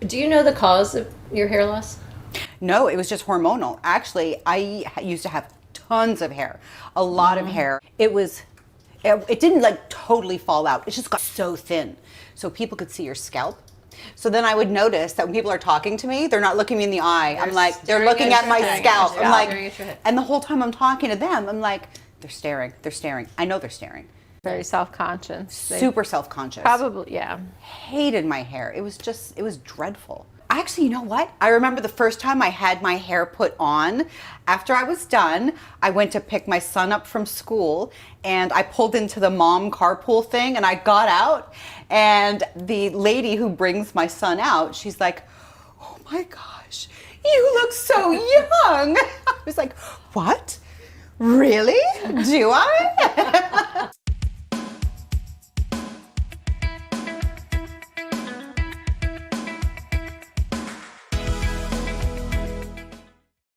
Do you know the cause of your hair loss? No, it was just hormonal. Actually, I used to have tons of hair, a lot of hair. It didn't like totally fall out. It just got so thin. So people could see your scalp. So then I would notice that when people are talking to me, they're not looking me in the eye. I'm like, they're looking at my scalp. I'm like, and the whole time I'm talking to them, I'm like, they're staring. They're staring. I know they're staring. Very self-conscious. Super self-conscious. Probably, yeah. Hated my hair. It was dreadful. Actually, you know what? I remember the first time I had my hair put on. After I was done, I went to pick my son up from school and I pulled into the mom carpool thing and I got out and the lady who brings my son out, she's like, "Oh my gosh, you look so young." I was like, "What? Really? Do I?"